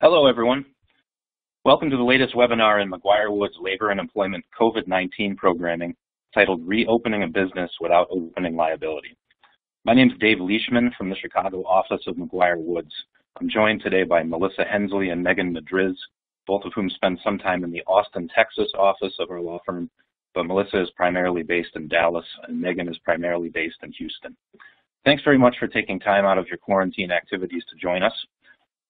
Hello, everyone. Welcome to the latest webinar in McGuireWoods Labor and Employment COVID-19 programming titled Reopening a Business Without Opening Liability. My name is Dave Leishman from the Chicago office of McGuireWoods. I'm joined today by Melissa Hensley and Megan Madriz, both of whom spend some time in the Austin, Texas office of our law firm, but Melissa is primarily based in Dallas and Megan is primarily based in Houston. Thanks very much for taking time out of your quarantine activities to join us.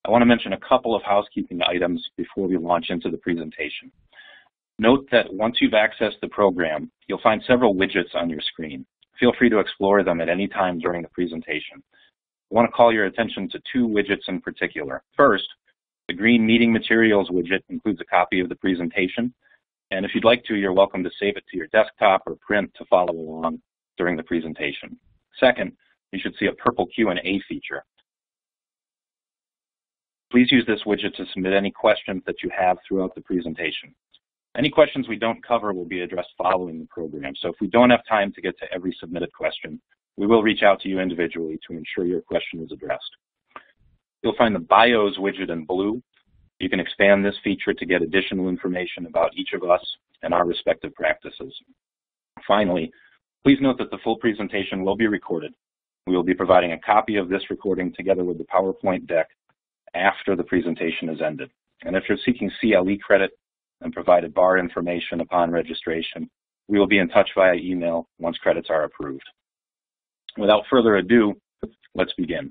I want to mention a couple of housekeeping items before we launch into the presentation. Note that once you've accessed the program, you'll find several widgets on your screen. Feel free to explore them at any time during the presentation. I want to call your attention to two widgets in particular. First, the green meeting materials widget includes a copy of the presentation, and if you'd like to, you're welcome to save it to your desktop or print to follow along during the presentation. Second, you should see a purple Q&A feature. Please use this widget to submit any questions that you have throughout the presentation. Any questions we don't cover will be addressed following the program, so if we don't have time to get to every submitted question, we will reach out to you individually to ensure your question is addressed. You'll find the bios widget in blue. You can expand this feature to get additional information about each of us and our respective practices. Finally, please note that the full presentation will be recorded. We will be providing a copy of this recording together with the PowerPoint deck after the presentation is ended. And if you're seeking CLE credit and provided bar information upon registration, we will be in touch via email once credits are approved. Without further ado, let's begin.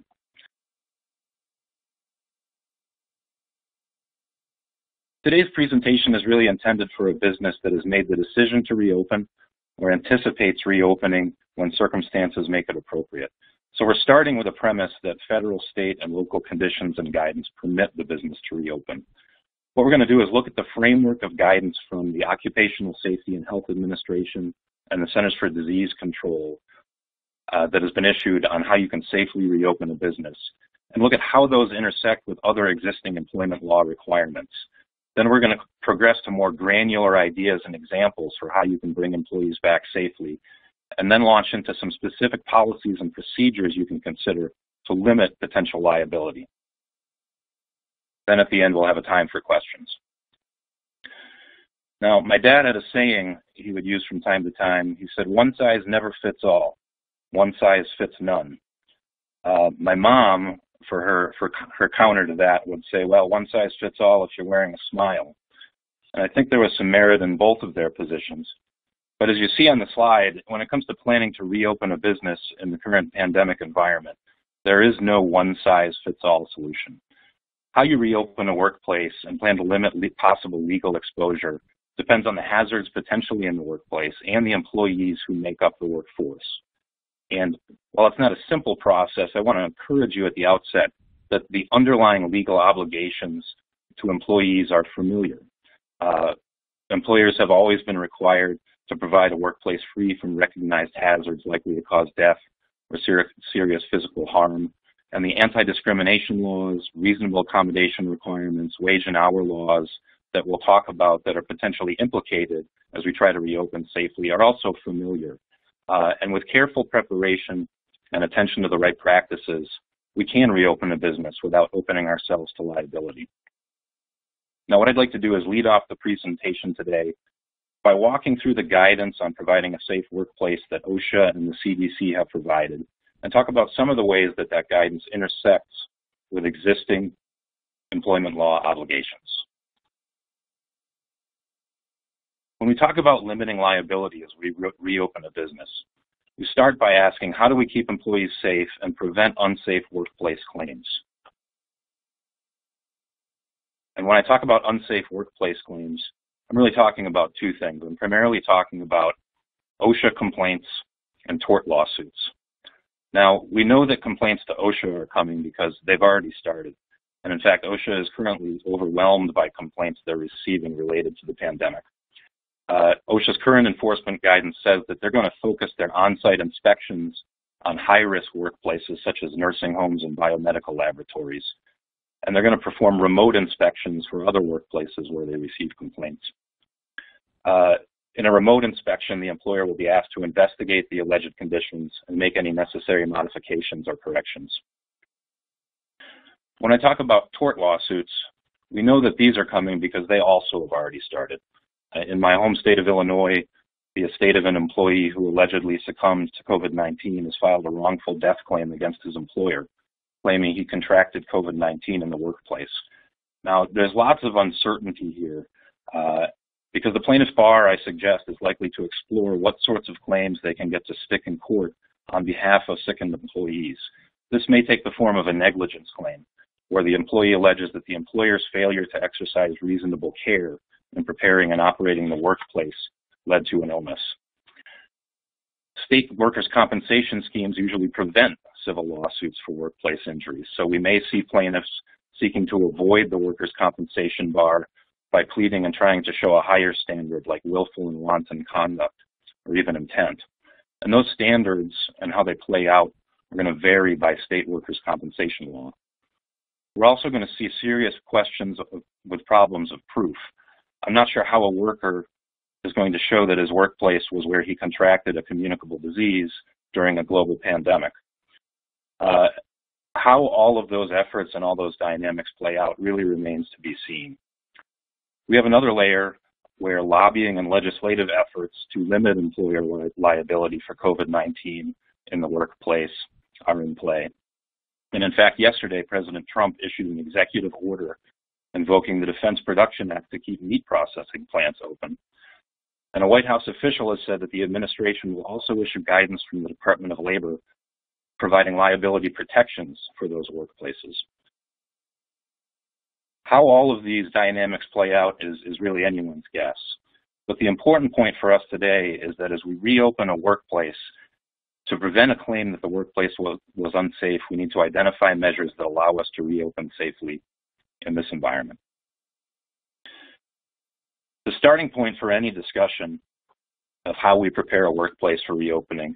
Today's presentation is really intended for a business that has made the decision to reopen or anticipates reopening when circumstances make it appropriate. So we're starting with a premise that federal, state, and local conditions and guidance permit the business to reopen. What we're going to do is look at the framework of guidance from the Occupational Safety and Health Administration and the Centers for Disease Control that has been issued on how you can safely reopen a business, and look at how those intersect with other existing employment law requirements. Then we're going to progress to more granular ideas and examples for how you can bring employees back safely, and then launch into some specific policies and procedures you can consider to limit potential liability. Then at the end, we'll have a time for questions. Now, my dad had a saying he would use from time to time. He said, "One size never fits all. One size fits none." My mom, for her counter to that, would say, well, one size fits all if you're wearing a smile. And I think there was some merit in both of their positions. But as you see on the slide, when it comes to planning to reopen a business in the current pandemic environment, there is no one-size-fits-all solution. How you reopen a workplace and plan to limit possible legal exposure depends on the hazards potentially in the workplace and the employees who make up the workforce. And while it's not a simple process, I want to encourage you at the outset that the underlying legal obligations to employees are familiar. Employers have always been required to provide a workplace free from recognized hazards likely to cause death or serious physical harm. And the anti-discrimination laws, reasonable accommodation requirements, wage and hour laws that we'll talk about that are potentially implicated as we try to reopen safely are also familiar. And with careful preparation and attention to the right practices, we can reopen a business without opening ourselves to liability. Now, what I'd like to do is lead off the presentation today by walking through the guidance on providing a safe workplace that OSHA and the CDC have provided, and talk about some of the ways that that guidance intersects with existing employment law obligations. When we talk about limiting liability as we reopen a business, we start by asking, how do we keep employees safe and prevent unsafe workplace claims? And when I talk about unsafe workplace claims, I'm really talking about two things. I'm primarily talking about OSHA complaints and tort lawsuits. Now, we know that complaints to OSHA are coming because they've already started. And in fact, OSHA is currently overwhelmed by complaints they're receiving related to the pandemic. OSHA's current enforcement guidance says that they're going to focus their on-site inspections on high-risk workplaces such as nursing homes and biomedical laboratories. And they're going to perform remote inspections for other workplaces where they receive complaints. In a remote inspection, the employer will be asked to investigate the alleged conditions and make any necessary modifications or corrections. When I talk about tort lawsuits, We know that these are coming because they also have already started. In my home state of Illinois, the estate of an employee who allegedly succumbed to COVID-19 has filed a wrongful death claim against his employer, claiming he contracted COVID-19 in the workplace. Now, there's lots of uncertainty here because the plaintiff's bar, I suggest, is likely to explore what sorts of claims they can get to stick in court on behalf of sickened employees. This may take the form of a negligence claim, where the employee alleges that the employer's failure to exercise reasonable care in preparing and operating the workplace led to an illness. State workers' compensation schemes usually prevent civil lawsuits for workplace injuries, so we may see plaintiffs seeking to avoid the workers' compensation bar by pleading and trying to show a higher standard like willful and wanton conduct or even intent. And those standards and how they play out are going to vary by state workers' compensation law. We're also going to see serious questions with problems of proof. I'm not sure how a worker is going to show that his workplace was where he contracted a communicable disease during a global pandemic. How all of those efforts and all those dynamics play out really remains to be seen. We have another layer where lobbying and legislative efforts to limit employer liability for COVID-19 in the workplace are in play. And in fact, yesterday, President Trump issued an executive order invoking the Defense Production Act to keep meat processing plants open. And a White House official has said that the administration will also issue guidance from the Department of Labor providing liability protections for those workplaces. How all of these dynamics play out is really anyone's guess. But the important point for us today is that as we reopen a workplace, to prevent a claim that the workplace was unsafe, we need to identify measures that allow us to reopen safely in this environment. The starting point for any discussion of how we prepare a workplace for reopening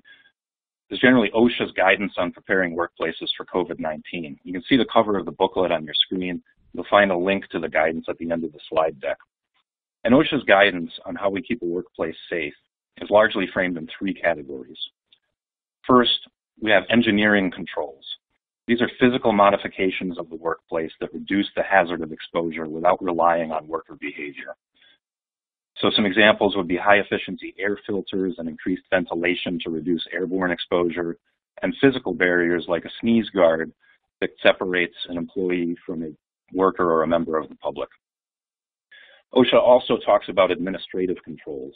is generally OSHA's guidance on preparing workplaces for COVID-19. You can see the cover of the booklet on your screen. You'll find a link to the guidance at the end of the slide deck. And OSHA's guidance on how we keep a workplace safe is largely framed in three categories. First, we have engineering controls. These are physical modifications of the workplace that reduce the hazard of exposure without relying on worker behavior. So some examples would be high-efficiency air filters and increased ventilation to reduce airborne exposure, and physical barriers like a sneeze guard that separates an employee from a worker or a member of the public. OSHA also talks about administrative controls.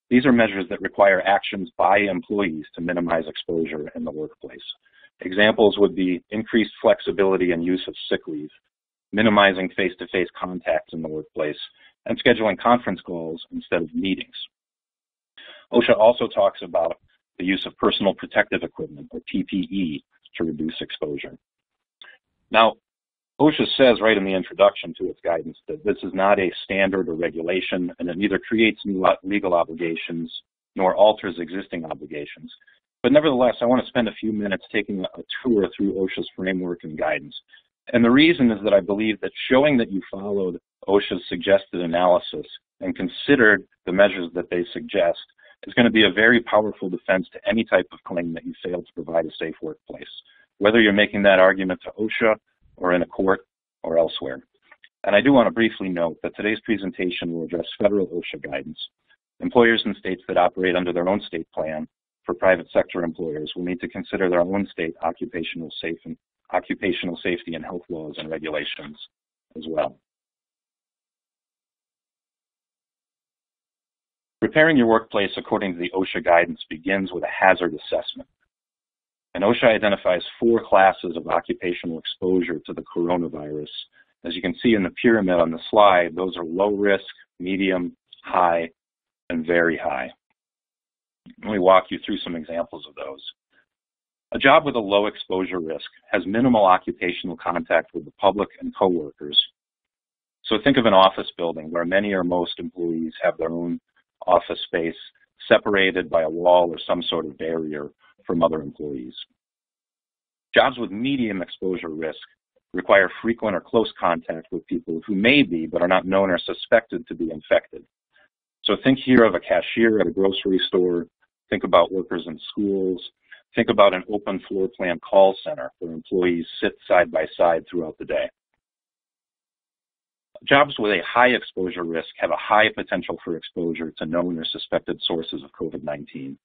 These are measures that require actions by employees to minimize exposure in the workplace. Examples would be increased flexibility and use of sick leave, minimizing face-to-face contacts in the workplace, and scheduling conference calls instead of meetings. OSHA also talks about the use of personal protective equipment, or PPE, to reduce exposure. Now, OSHA says right in the introduction to its guidance that this is not a standard or regulation, and it neither creates new legal obligations nor alters existing obligations. But nevertheless, I want to spend a few minutes taking a tour through OSHA's framework and guidance. And the reason is that I believe that showing that you followed OSHA's suggested analysis and considered the measures that they suggest is going to be a very powerful defense to any type of claim that you failed to provide a safe workplace, whether you're making that argument to OSHA or in a court or elsewhere. And I do want to briefly note that today's presentation will address federal OSHA guidance. Employers in states that operate under their own state plan for private sector employers will need to consider their own state occupational safety and health laws and regulations as well. Preparing your workplace according to the OSHA guidance begins with a hazard assessment. And OSHA identifies 4 classes of occupational exposure to the coronavirus. As you can see in the pyramid on the slide, those are low risk, medium, high, and very high. Let me walk you through some examples of those. A job with a low exposure risk has minimal occupational contact with the public and coworkers. So think of an office building where many or most employees have their own office space separated by a wall or some sort of barrier from other employees. Jobs with medium exposure risk require frequent or close contact with people who may be but are not known or suspected to be infected. So think here of a cashier at a grocery store, think about workers in schools, think about an open floor plan call center where employees sit side by side throughout the day. Jobs with a high exposure risk have a high potential for exposure to known or suspected sources of COVID-19.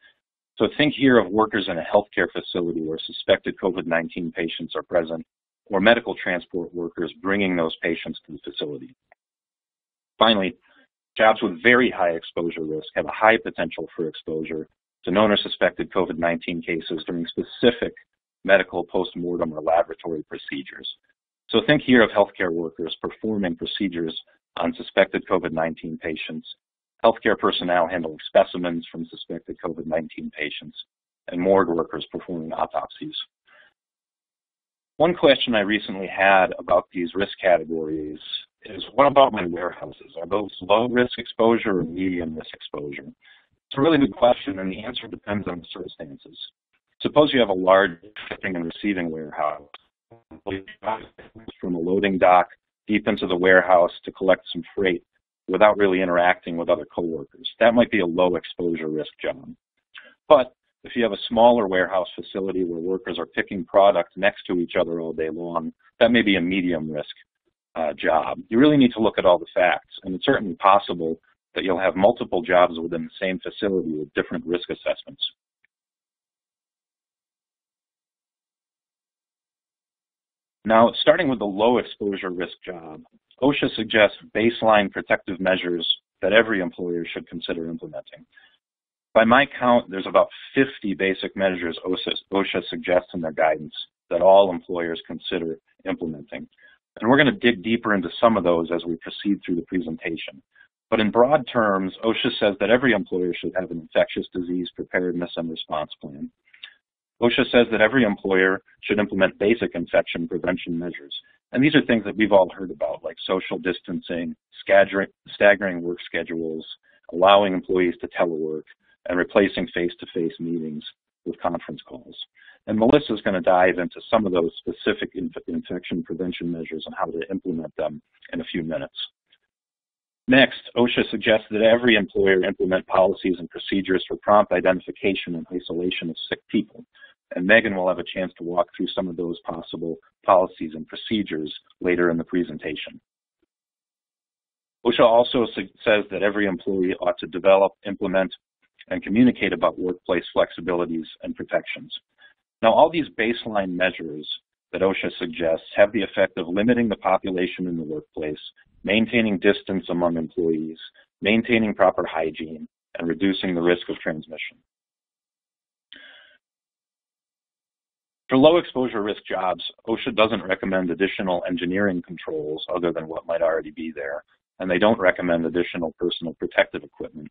So think here of workers in a healthcare facility where suspected COVID-19 patients are present, or medical transport workers bringing those patients to the facility. Finally, jobs with very high exposure risk have a high potential for exposure to known or suspected COVID-19 cases during specific medical, postmortem, or laboratory procedures. So think here of healthcare workers performing procedures on suspected COVID-19 patients, healthcare personnel handling specimens from suspected COVID-19 patients, and morgue workers performing autopsies. One question I recently had about these risk categories is, what about my warehouses? Are those low risk exposure or medium risk exposure? It's a really good question, and the answer depends on the circumstances. Suppose you have a large shipping and receiving warehouse, from a loading dock deep into the warehouse to collect some freight without really interacting with other coworkers. That might be a low exposure risk job. But if you have a smaller warehouse facility where workers are picking product next to each other all day long, that may be a medium risk job. You really need to look at all the facts, and it's certainly possible that you'll have multiple jobs within the same facility with different risk assessments. Now, starting with the low exposure risk job, OSHA suggests baseline protective measures that every employer should consider implementing. By my count, there's about 50 basic measures OSHA suggests in their guidance that all employers consider implementing. And we're going to dig deeper into some of those as we proceed through the presentation. But in broad terms, OSHA says that every employer should have an infectious disease preparedness and response plan. OSHA says that every employer should implement basic infection prevention measures. And these are things that we've all heard about, like social distancing, staggering work schedules, allowing employees to telework, and replacing face-to-face meetings with conference calls. And Melissa's going to dive into some of those specific infection prevention measures and how to implement them in a few minutes. Next, OSHA suggests that every employer implement policies and procedures for prompt identification and isolation of sick people. And Megan will have a chance to walk through some of those possible policies and procedures later in the presentation. OSHA also says that every employee ought to develop, implement, and communicate about workplace flexibilities and protections. Now, all these baseline measures that OSHA suggests have the effect of limiting the population in the workplace, maintaining distance among employees, maintaining proper hygiene, and reducing the risk of transmission. For low exposure risk jobs, OSHA doesn't recommend additional engineering controls other than what might already be there, and they don't recommend additional personal protective equipment.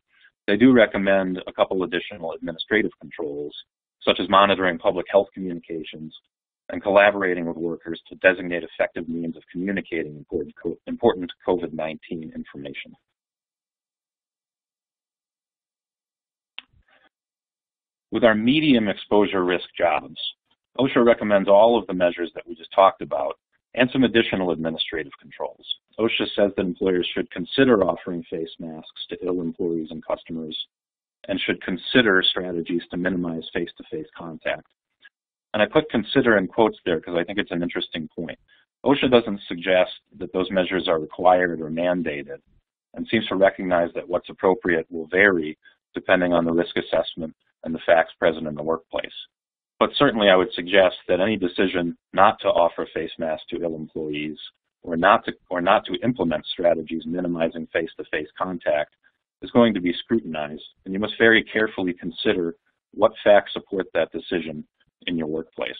They do recommend a couple additional administrative controls, such as monitoring public health communications and collaborating with workers to designate effective means of communicating important COVID-19 information. With our medium exposure risk jobs, OSHA recommends all of the measures that we just talked about and some additional administrative controls. OSHA says that employers should consider offering face masks to ill employees and customers and should consider strategies to minimize face-to-face contact. And I put consider in quotes there because I think it's an interesting point. OSHA doesn't suggest that those measures are required or mandated and seems to recognize that what's appropriate will vary depending on the risk assessment and the facts present in the workplace. But certainly I would suggest that any decision not to offer face masks to ill employees or not to implement strategies minimizing face-to-face contact is going to be scrutinized, and you must very carefully consider what facts support that decision in your workplace.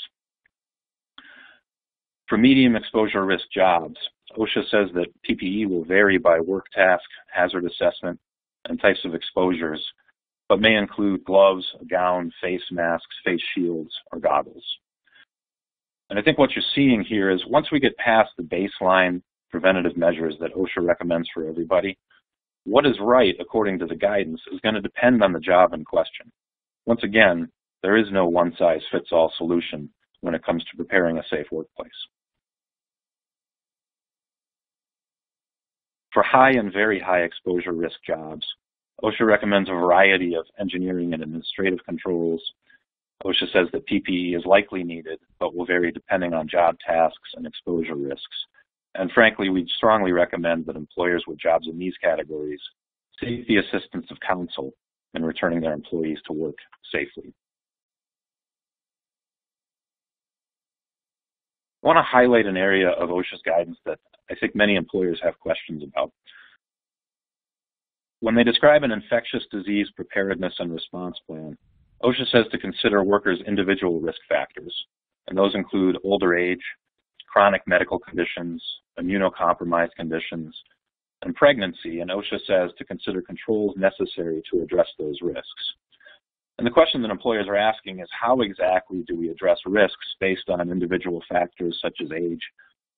For medium exposure risk jobs, OSHA says that PPE will vary by work task, hazard assessment, and types of exposures, but may include gloves, a gown, face masks, face shields, or goggles. And I think what you're seeing here is once we get past the baseline preventative measures that OSHA recommends for everybody, what is right according to the guidance is going to depend on the job in question. Once again, there is no one-size-fits-all solution when it comes to preparing a safe workplace. For high and very high exposure risk jobs, OSHA recommends a variety of engineering and administrative controls. OSHA says that PPE is likely needed, but will vary depending on job tasks and exposure risks. And frankly, we strongly recommend that employers with jobs in these categories seek the assistance of counsel in returning their employees to work safely. I want to highlight an area of OSHA's guidance that I think many employers have questions about. When they describe an infectious disease preparedness and response plan, OSHA says to consider workers' individual risk factors, and those include older age, chronic medical conditions, immunocompromised conditions, and pregnancy, and OSHA says to consider controls necessary to address those risks. And the question that employers are asking is, how exactly do we address risks based on individual factors such as age,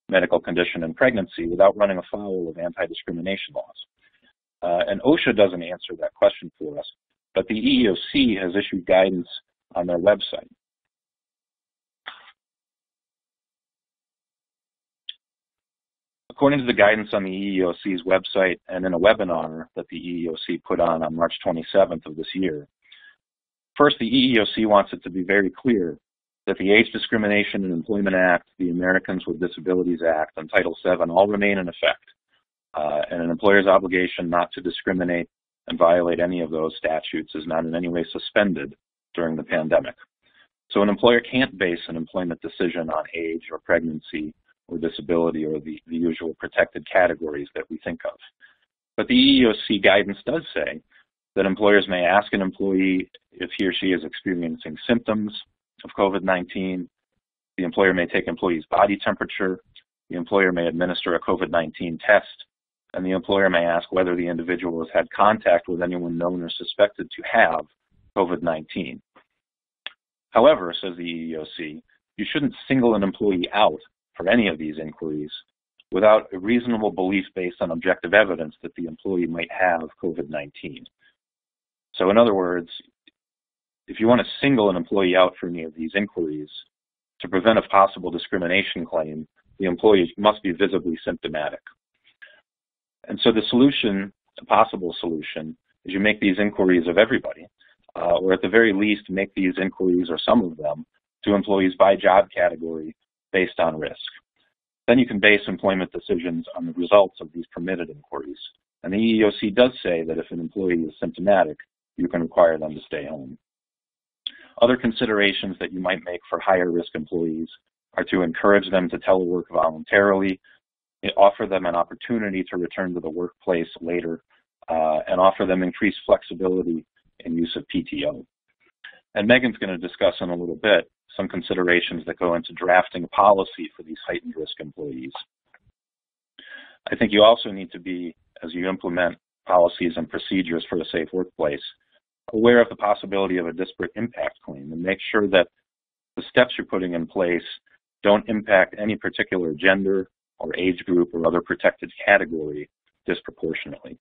medical condition, and pregnancy without running afoul of anti-discrimination laws? And OSHA doesn't answer that question for us, but the EEOC has issued guidance on their website. According to the guidance on the EEOC's website and in a webinar that the EEOC put on March 27th of this year, first, the EEOC wants it to be very clear that the Age Discrimination in Employment Act, the Americans with Disabilities Act, and Title VII all remain in effect, and an employer's obligation not to discriminate and violate any of those statutes is not in any way suspended during the pandemic. So an employer can't base an employment decision on age or pregnancy or disability or the usual protected categories that we think of. But the EEOC guidance does say that employers may ask an employee if he or she is experiencing symptoms of COVID-19. The employer may take employee's body temperature. The employer may administer a COVID-19 test. And the employer may ask whether the individual has had contact with anyone known or suspected to have COVID-19. However, says the EEOC, you shouldn't single an employee out for any of these inquiries without a reasonable belief based on objective evidence that the employee might have COVID-19. So in other words, if you want to single an employee out for any of these inquiries to prevent a possible discrimination claim, the employee must be visibly symptomatic. And so the solution, a possible solution, is you make these inquiries of everybody, or at the very least make these inquiries, or some of them, to employees by job category based on risk. Then you can base employment decisions on the results of these permitted inquiries. And the EEOC does say that if an employee is symptomatic, you can require them to stay home. Other considerations that you might make for higher risk employees are to encourage them to telework voluntarily, offer them an opportunity to return to the workplace later, and offer them increased flexibility in use of PTO. And Megan's going to discuss in a little bit some considerations that go into drafting a policy for these heightened risk employees. I think you also need to be, as you implement policies and procedures for a safe workplace, aware of the possibility of a disparate impact claim and make sure that the steps you're putting in place don't impact any particular gender or age group or other protected category disproportionately.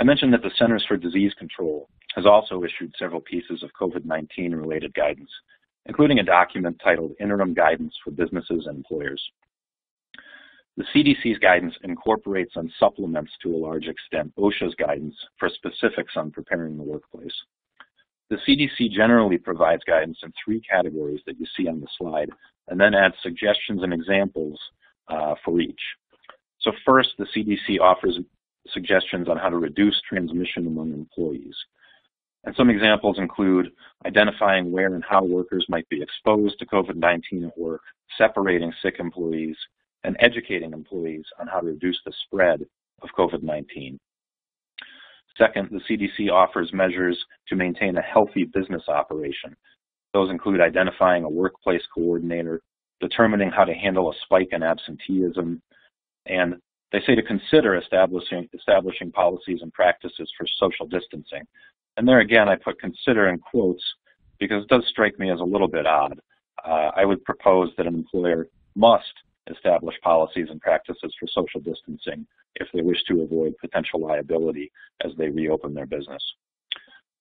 I mentioned that the Centers for Disease Control has also issued several pieces of COVID-19 related guidance, including a document titled Interim Guidance for Businesses and Employers. The CDC's guidance incorporates and supplements to a large extent OSHA's guidance for specifics on preparing the workplace. The CDC generally provides guidance in three categories that you see on the slide, and then adds suggestions and examples for each. So first, the CDC offers suggestions on how to reduce transmission among employees. And some examples include identifying where and how workers might be exposed to COVID-19 at work, separating sick employees, and educating employees on how to reduce the spread of COVID-19. Second, the CDC offers measures to maintain a healthy business operation. Those include identifying a workplace coordinator, determining how to handle a spike in absenteeism, and they say to consider establishing policies and practices for social distancing. And there again, I put consider in quotes because it does strike me as a little bit odd. I would propose that an employer must establish policies and practices for social distancing if they wish to avoid potential liability as they reopen their business.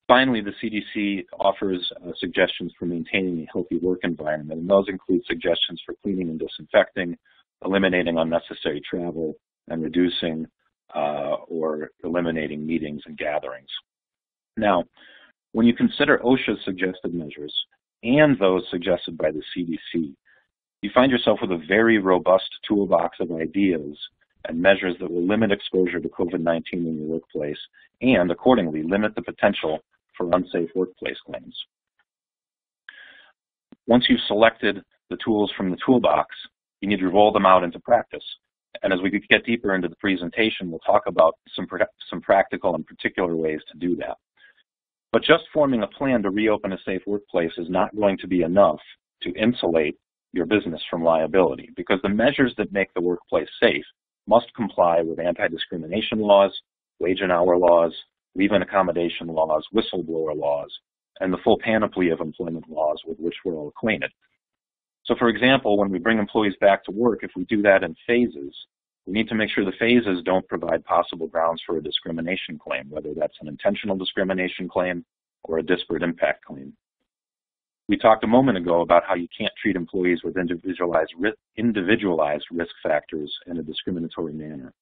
Finally, the CDC offers suggestions for maintaining a healthy work environment, and those include suggestions for cleaning and disinfecting, eliminating unnecessary travel, and reducing or eliminating meetings and gatherings. Now, when you consider OSHA's suggested measures, and those suggested by the CDC, you find yourself with a very robust toolbox of ideas and measures that will limit exposure to COVID-19 in your workplace and, accordingly, limit the potential for unsafe workplace claims. Once you've selected the tools from the toolbox, you need to roll them out into practice. And as we get deeper into the presentation, we'll talk about some practical and particular ways to do that. But just forming a plan to reopen a safe workplace is not going to be enough to insulate your business from liability, because the measures that make the workplace safe must comply with anti-discrimination laws, wage and hour laws, leave and accommodation laws, whistleblower laws, and the full panoply of employment laws with which we're all acquainted. So for example, when we bring employees back to work, if we do that in phases, we need to make sure the phases don't provide possible grounds for a discrimination claim, whether that's an intentional discrimination claim or a disparate impact claim. We talked a moment ago about how you can't treat employees with individualized risk factors in a discriminatory manner.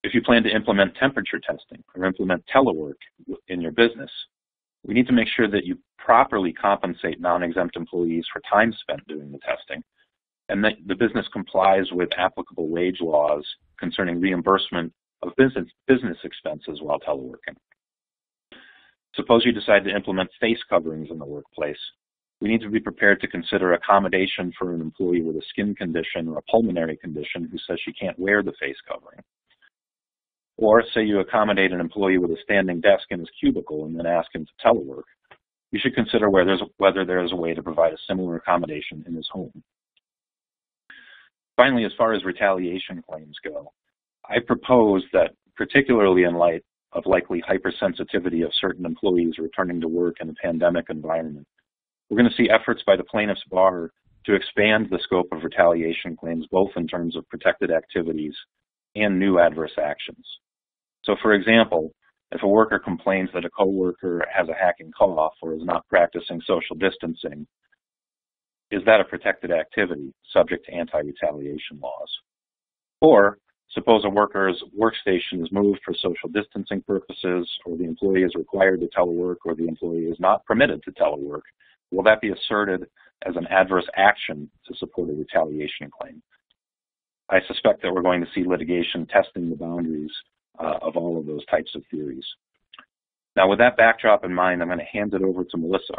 If you plan to implement temperature testing or implement telework in your business, we need to make sure that you properly compensate non-exempt employees for time spent doing the testing, and that the business complies with applicable wage laws concerning reimbursement of business expenses while teleworking. Suppose you decide to implement face coverings in the workplace. We need to be prepared to consider accommodation for an employee with a skin condition or a pulmonary condition who says she can't wear the face covering. Or say you accommodate an employee with a standing desk in his cubicle and then ask him to telework. You should consider whether there is a way to provide a similar accommodation in his home. Finally, as far as retaliation claims go, I propose that, particularly in light of likely hypersensitivity of certain employees returning to work in a pandemic environment, we're going to see efforts by the plaintiff's bar to expand the scope of retaliation claims, both in terms of protected activities and new adverse actions. So for example, if a worker complains that a coworker has a hacking cough or is not practicing social distancing, is that a protected activity subject to anti-retaliation laws? Or suppose a worker's workstation is moved for social distancing purposes, or the employee is required to telework, or the employee is not permitted to telework. Will that be asserted as an adverse action to support a retaliation claim? I suspect that we're going to see litigation testing the boundaries of all of those types of theories. Now, with that backdrop in mind, I'm going to hand it over to Melissa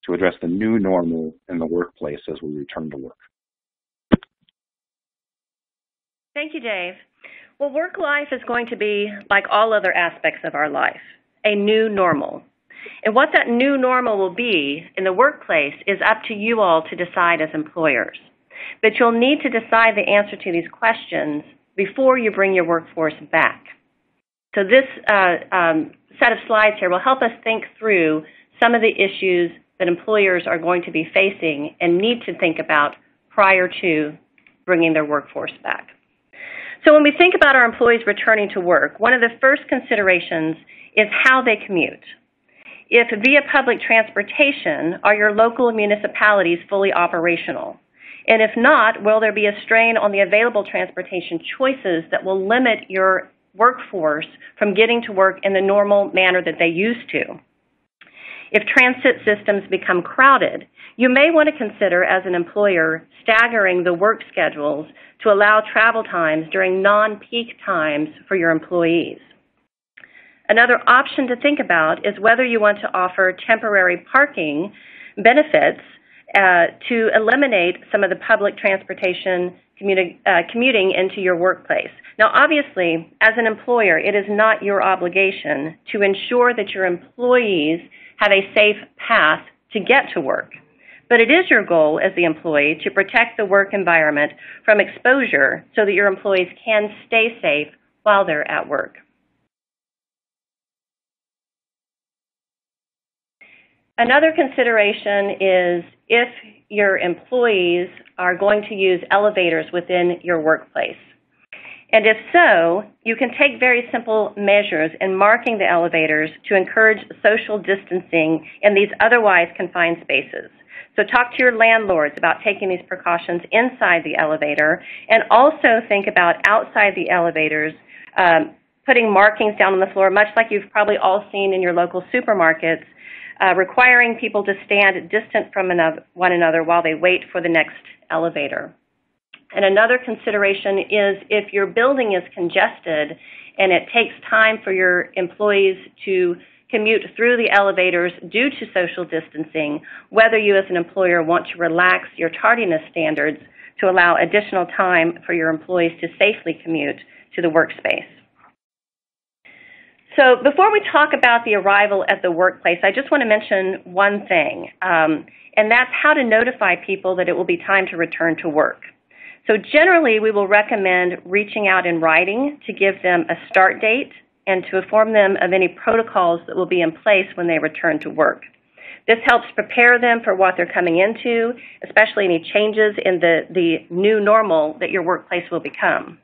to address the new normal in the workplace as we return to work. Thank you, Dave. Well, work life is going to be like all other aspects of our life, a new normal. And what that new normal will be in the workplace is up to you all to decide as employers. But you'll need to decide the answer to these questions before you bring your workforce back. So this set of slides here will help us think through some of the issues that employers are going to be facing and need to think about prior to bringing their workforce back. So when we think about our employees returning to work, one of the first considerations is how they commute. If via public transportation, are your local municipalities fully operational? And if not, will there be a strain on the available transportation choices that will limit your workforce from getting to work in the normal manner that they used to? If transit systems become crowded, you may want to consider as an employer staggering the work schedules to allow travel times during non-peak times for your employees. Another option to think about is whether you want to offer temporary parking benefits to eliminate some of the public transportation commuting into your workplace. Now, obviously, as an employer, it is not your obligation to ensure that your employees have a safe path to get to work. But it is your goal as the employee to protect the work environment from exposure so that your employees can stay safe while they're at work. Another consideration is if your employees are going to use elevators within your workplace. And if so, you can take very simple measures in marking the elevators to encourage social distancing in these otherwise confined spaces. So talk to your landlords about taking these precautions inside the elevator, and also think about outside the elevators, putting markings down on the floor, much like you've probably all seen in your local supermarkets, requiring people to stand distant from one another while they wait for the next elevator. And another consideration is if your building is congested and it takes time for your employees to commute through the elevators due to social distancing, whether you as an employer want to relax your tardiness standards to allow additional time for your employees to safely commute to the workspace. So before we talk about the arrival at the workplace, I just want to mention one thing, and that's how to notify people that it will be time to return to work. So generally, we will recommend reaching out in writing to give them a start date and to inform them of any protocols that will be in place when they return to work. This helps prepare them for what they're coming into, especially any changes in the new normal that your workplace will become.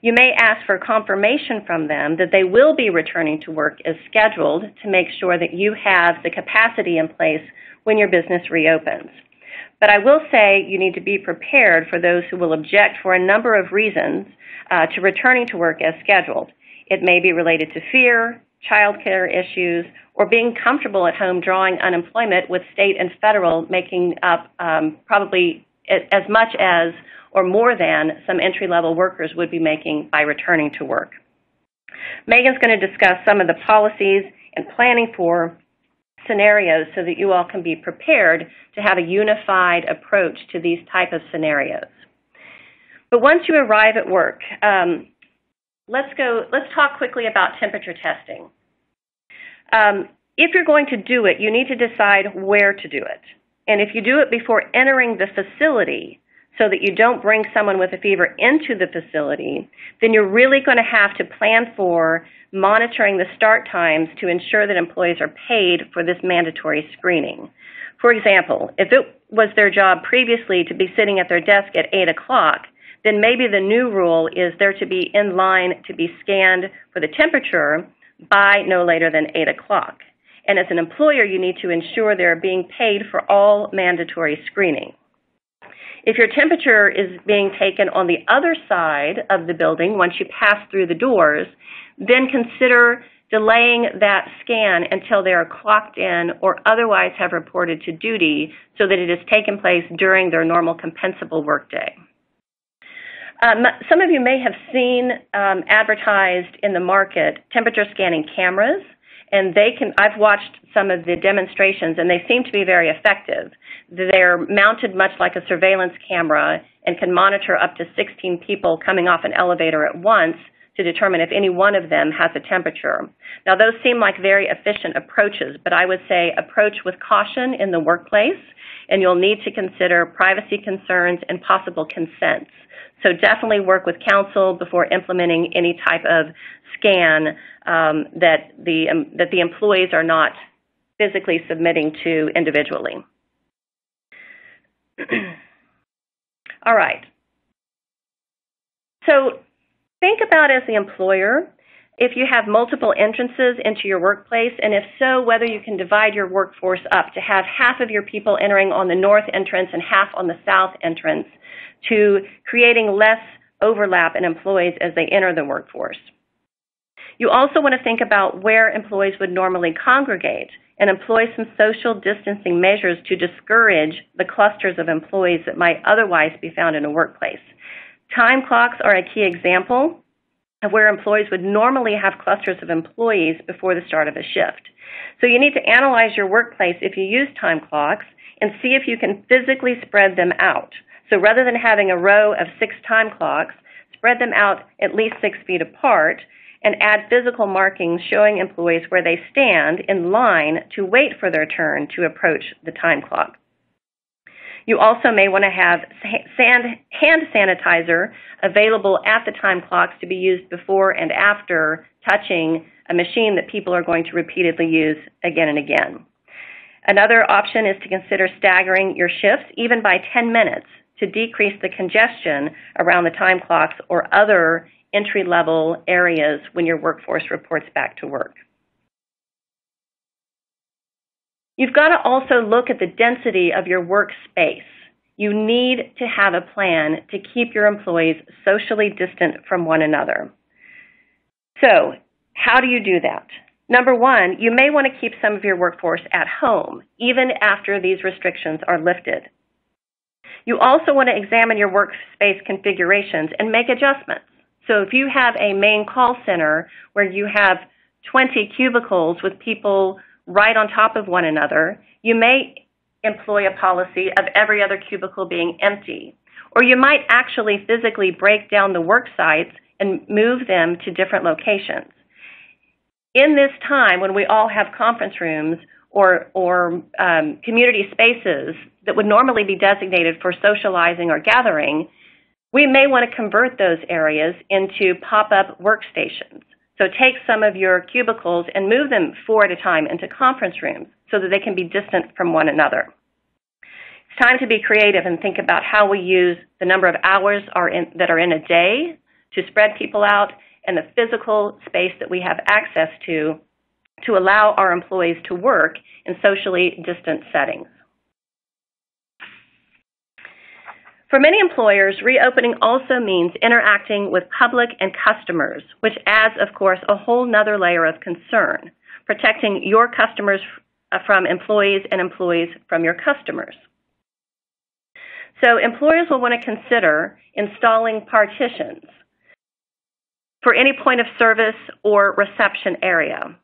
You may ask for confirmation from them that they will be returning to work as scheduled to make sure that you have the capacity in place when your business reopens. But I will say you need to be prepared for those who will object for a number of reasons to returning to work as scheduled. It may be related to fear, childcare issues, or being comfortable at home drawing unemployment with state and federal making up probably as much as or more than some entry-level workers would be making by returning to work. Megan's going to discuss some of the policies and planning for scenarios so that you all can be prepared to have a unified approach to these type of scenarios. But once you arrive at work, let's talk quickly about temperature testing. If you're going to do it, you need to decide where to do it. And if you do it before entering the facility so that you don't bring someone with a fever into the facility, then you're really going to have to plan for monitoring the start times to ensure that employees are paid for this mandatory screening. For example, if it was their job previously to be sitting at their desk at 8 o'clock, then maybe the new rule is they're to be in line to be scanned for the temperature by no later than 8 o'clock. And as an employer, you need to ensure they're being paid for all mandatory screening. If your temperature is being taken on the other side of the building once you pass through the doors, then consider delaying that scan until they are clocked in or otherwise have reported to duty so that it has taken place during their normal compensable workday. Some of you may have seen advertised in the market temperature scanning cameras, and I've watched some of the demonstrations, and they seem to be very effective. They're mounted much like a surveillance camera and can monitor up to 16 people coming off an elevator at once to determine if any one of them has a temperature. Now, those seem like very efficient approaches, but I would say approach with caution in the workplace, and you'll need to consider privacy concerns and possible consents. So definitely work with counsel before implementing any type of scan that the employees are not physically submitting to individually. All right. So think about, as the employer, if you have multiple entrances into your workplace, and if so, whether you can divide your workforce up to have half of your people entering on the north entrance and half on the south entrance, to creating less overlap in employees as they enter the workforce. You also want to think about where employees would normally congregate and employ some social distancing measures to discourage the clusters of employees that might otherwise be found in a workplace. Time clocks are a key example of where employees would normally have clusters of employees before the start of a shift. So you need to analyze your workplace if you use time clocks and see if you can physically spread them out. So rather than having a row of 6 time clocks, spread them out at least 6 feet apart and add physical markings showing employees where they stand in line to wait for their turn to approach the time clock. You also may want to have hand sanitizer available at the time clocks to be used before and after touching a machine that people are going to repeatedly use again and again. Another option is to consider staggering your shifts even by 10 minutes to decrease the congestion around the time clocks or other entry-level areas when your workforce reports back to work. You've got to also look at the density of your workspace. You need to have a plan to keep your employees socially distant from one another. So, how do you do that? Number one, you may want to keep some of your workforce at home, even after these restrictions are lifted. You also want to examine your workspace configurations and make adjustments. So if you have a main call center where you have 20 cubicles with people right on top of one another, you may employ a policy of every other cubicle being empty. Or you might actually physically break down the work sites and move them to different locations. In this time when we all have conference rooms or community spaces that would normally be designated for socializing or gathering, we may want to convert those areas into pop-up workstations. So take some of your cubicles and move them 4 at a time into conference rooms so that they can be distant from one another. It's time to be creative and think about how we use the number of hours that are in a day to spread people out and the physical space that we have access to allow our employees to work in socially distant settings. For many employers, reopening also means interacting with public and customers, which adds, of course, a whole nother layer of concern, protecting your customers from employees and employees from your customers. So employers will want to consider installing partitions for any point of service or reception area.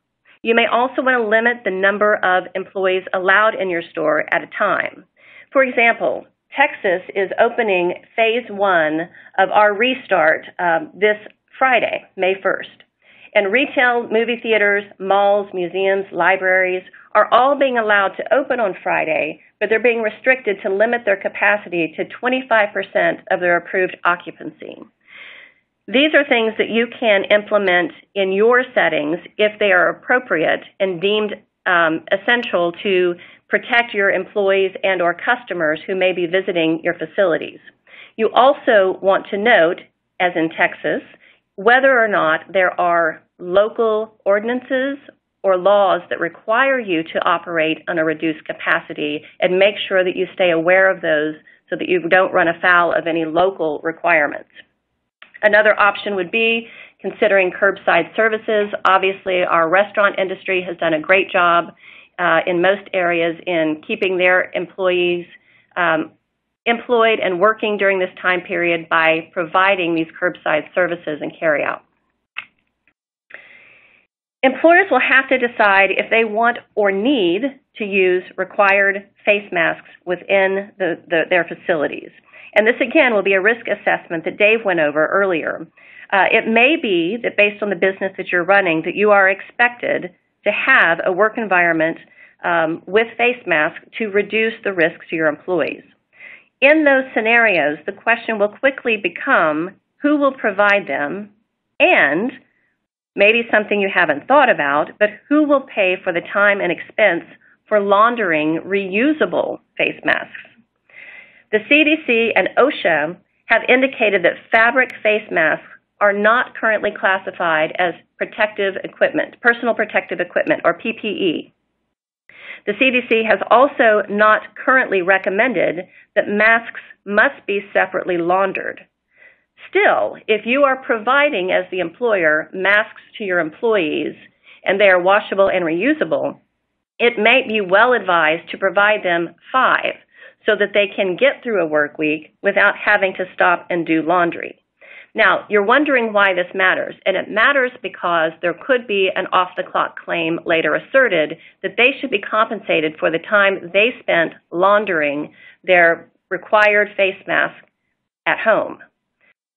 You may also want to limit the number of employees allowed in your store at a time. For example, Texas is opening phase 1 of our restart this Friday, May 1st. And retail, movie theaters, malls, museums, libraries are all being allowed to open on Friday, but they're being restricted to limit their capacity to 25% of their approved occupancy. These are things that you can implement in your settings if they are appropriate and deemed essential to protect your employees and or customers who may be visiting your facilities. You also want to note, as in Texas, whether or not there are local ordinances or laws that require you to operate on a reduced capacity, and make sure that you stay aware of those so that you don't run afoul of any local requirements. Another option would be considering curbside services. Obviously, our restaurant industry has done a great job in most areas in keeping their employees employed and working during this time period by providing these curbside services and carryout. Employers will have to decide if they want or need to use required face masks within their facilities. And this, again, will be a risk assessment that Dave went over earlier. It may be that based on the business that you're running, that you are expected to have a work environment with face masks to reduce the risk to your employees. In those scenarios, the question will quickly become who will provide them, and maybe something you haven't thought about, but who will pay for the time and expense for laundering reusable face masks. The CDC and OSHA have indicated that fabric face masks are not currently classified as protective equipment, personal protective equipment, or PPE. The CDC has also not currently recommended that masks must be separately laundered. Still, if you are providing, as the employer, masks to your employees and they are washable and reusable, it may be well advised to provide them 5 so that they can get through a work week without having to stop and do laundry. Now, you're wondering why this matters, and it matters because there could be an off-the-clock claim later asserted that they should be compensated for the time they spent laundering their required face mask at home.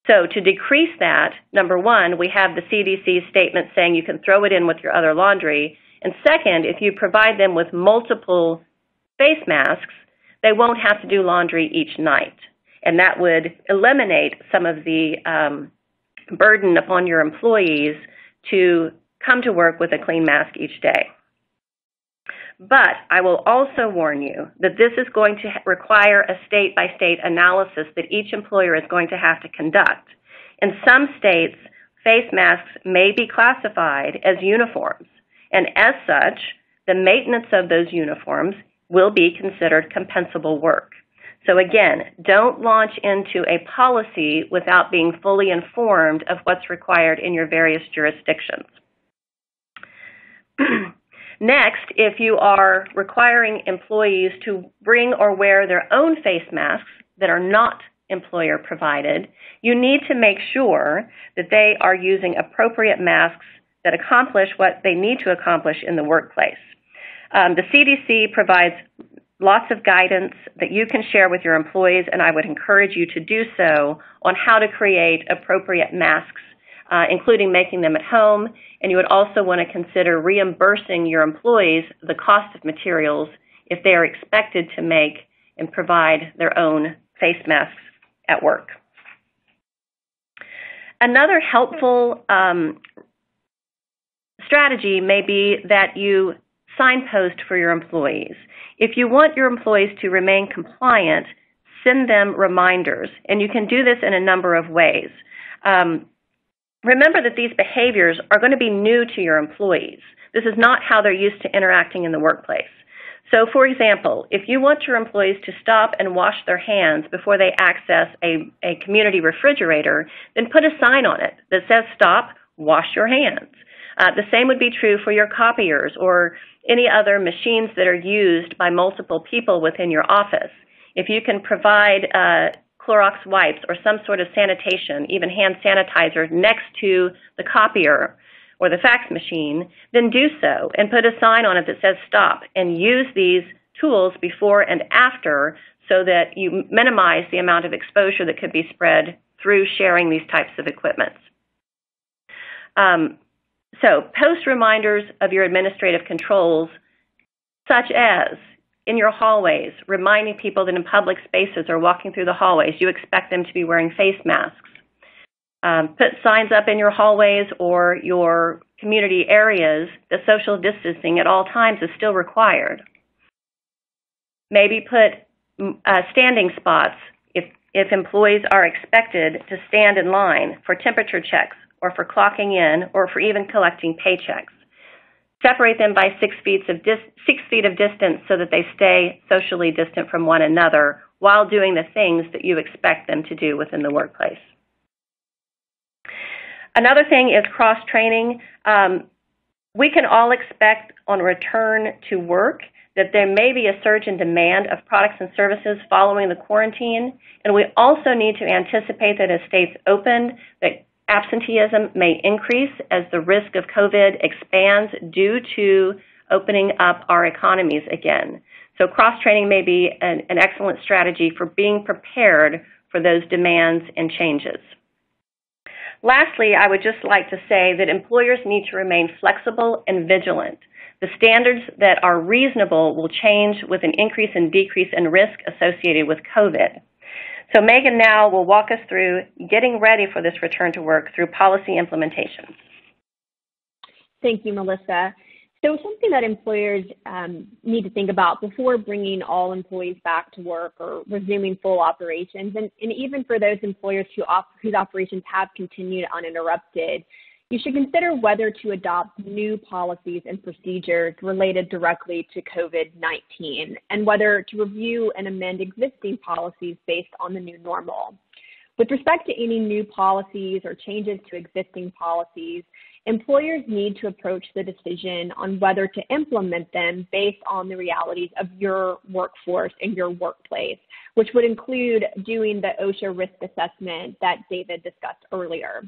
So to decrease that, number one, we have the CDC statement saying you can throw it in with your other laundry, and second, if you provide them with multiple face masks, they won't have to do laundry each night. And that would eliminate some of the burden upon your employees to come to work with a clean mask each day. But I will also warn you that this is going to require a state-by-state analysis that each employer is going to have to conduct. In some states, face masks may be classified as uniforms, and as such, the maintenance of those uniforms will be considered compensable work. So again, don't launch into a policy without being fully informed of what's required in your various jurisdictions. Next, if you are requiring employees to bring or wear their own face masks that are not employer provided, you need to make sure that they are using appropriate masks that accomplish what they need to accomplish in the workplace. The CDC provides lots of guidance that you can share with your employees, and I would encourage you to do so on how to create appropriate masks, including making them at home. And you would also want to consider reimbursing your employees the cost of materials if they are expected to make and provide their own face masks at work. Another helpful strategy may be that you signpost for your employees. If you want your employees to remain compliant, send them reminders, and you can do this in a number of ways. Remember that these behaviors are going to be new to your employees. This is not how they're used to interacting in the workplace. So, for example, if you want your employees to stop and wash their hands before they access a community refrigerator, then put a sign on it that says, "Stop, wash your hands." The same would be true for your copiers or any other machines that are used by multiple people within your office. If you can provide Clorox wipes or some sort of sanitation, even hand sanitizer next to the copier or the fax machine, then do so and put a sign on it that says stop, and use these tools before and after so that you minimize the amount of exposure that could be spread through sharing these types of equipment. So post reminders of your administrative controls, such as in your hallways, reminding people that in public spaces or walking through the hallways, you expect them to be wearing face masks. Put signs up in your hallways or your community areas that social distancing at all times is still required. Maybe put standing spots if employees are expected to stand in line for temperature checks or for clocking in or for even collecting paychecks. Separate them by 6 feet of distance so that they stay socially distant from one another while doing the things that you expect them to do within the workplace. Another thing is cross-training. We can all expect on return to work that there may be a surge in demand of products and services following the quarantine, and we also need to anticipate that as states open, that absenteeism may increase as the risk of COVID expands due to opening up our economies again. So cross-training may be an excellent strategy for being prepared for those demands and changes. Lastly, I would just like to say that employers need to remain flexible and vigilant. The standards that are reasonable will change with an increase and decrease in risk associated with COVID. So Megan now will walk us through getting ready for this return to work through policy implementation. Thank you, Melissa. So something that employers need to think about before bringing all employees back to work or resuming full operations, and even for those employers whose operations have continued uninterrupted, you should consider whether to adopt new policies and procedures related directly to COVID-19 and whether to review and amend existing policies based on the new normal. With respect to any new policies or changes to existing policies, employers need to approach the decision on whether to implement them based on the realities of your workforce and your workplace, which would include doing the OSHA risk assessment that David discussed earlier.